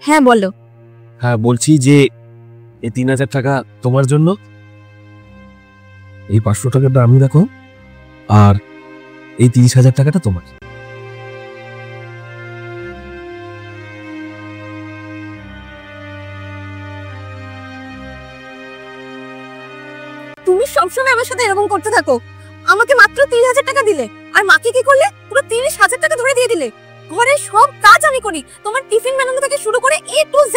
হ্যাঁ বলো। হ্যাঁ বলছি যে এই 3000 টাকা তোমার জন্য, এই 500 টাকাটা আমি রাখো, আর এই 30,000 টাকাটা তোমার। তুমি সবসময় আমার সাথে এরকম করতে থাকো। আমাকে মাত্র 30,000 টাকা দিলে, আর মাকে কি করলে? পুরো 30,000 টাকা ধরে দিয়ে দিলে। ঘরের সব কাজ আমি করি, তোমার টিফিন বানানো থেকে শুরু করে A to Z,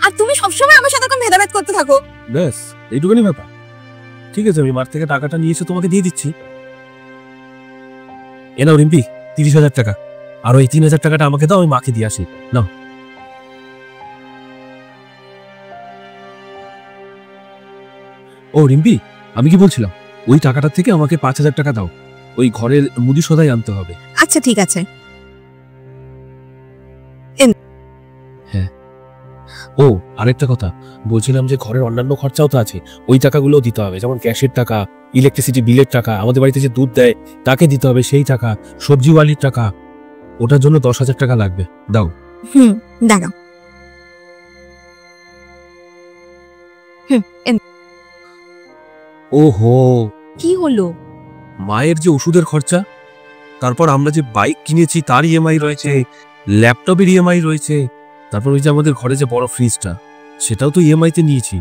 আর তুমি সবসময় আমার সাথে এরকম ভেদাভেদ করতে থাকো। ব্যাস এইটুকুনি ব্যাপার। ঠিক আছে, আমি মার থেকে টাকাটা নিয়ে এসে তোমাকে দিয়ে দিচ্ছি। এ নাও রিম্পি, 30,000 টাকা, আর ওই 3,000 টাকাটা আমাকে দাও, আমি মাকে দিয়ে আসি। নাও। ও রিম্পি, আমি কি বলছিলাম, ওই টাকাটা থেকে আমাকে 5,000 টাকা দাও, ওই ঘরের মুদি সদাই আনতে হবে। আচ্ছা ঠিক আছে। হ্যাঁ, ও আরেকটা কথা বলছিলাম যে ঘরের অন্যান্য খরচাও তো আছে, ওই টাকাগুলোও দিতে হবে, যেমন গ্যাসের টাকা, ইলেকট্রিসিটি বিলের টাকা, আমাদের বাড়িতে যে দুধ দেয় তাকে দিতে হবে সেই টাকা, সবজিওয়ালির টাকা, ওটার জন্য 10,000 টাকা লাগবে। দাও। দাঁড়াও। ওহো, কি হলো? মায়ের যে ওষুধের খরচা, তারপর আমরা যে বাইক কিনেছি তার ইএমআই রয়েছে, ল্যাপটপের ইএমআই রয়েছে, তারপর ওই যে আমাদের ঘরে যে বড় ফ্রিজটা, সেটাও তো ইএমআই তে নিয়েছি,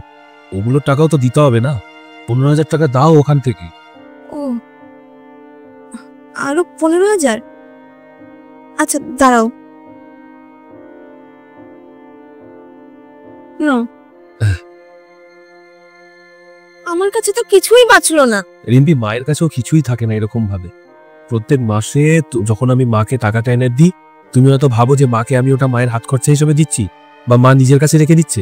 ওগুলোর টাকাও তো দিতে হবে না। 15,000 টাকা দাও ওখান থেকে। ও, আরো 15,000? আচ্ছা দাঁড়াও। আমার কাছে তো কিছুই বাঁচলো না। রিম্পি, মায়ের কাছেও কিছুই থাকে না এরকম ভাবে। প্রত্যেক মাসে যখন আমি মাকে টাকাটা এনে দিই, তুমি হয়তো ভাবো যে মাকে আমি ওটা মায়ের হাত খরচা হিসেবে দিচ্ছি, বা মা নিজের কাছে রেখে দিচ্ছে।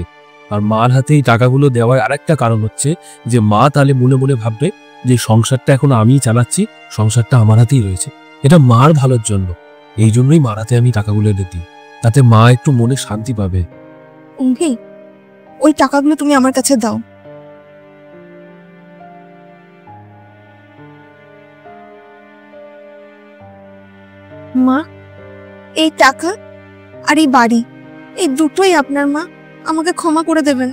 আর মার হাতে এই টাকাগুলো দেওয়ার আরেকটা কারণ হচ্ছে যে মা তাহলে মনে মনে ভাববে যে সংসারটা এখন আমিই চালাচ্ছি, সংসারটা আমার হাতেই রয়েছে, এটা মার ভালোর জন্য। এই জন্যই মার হাতে আমি টাকাগুলো এনে দিই, তাতে মা একটু মনে শান্তি পাবে। ওই টাকাগুলো তুমি আমার কাছে দাও। মা, এই টাকা আর এই বাড়ি, এই দুটোই আপনার। মা, আমাকে ক্ষমা করে দেবেন।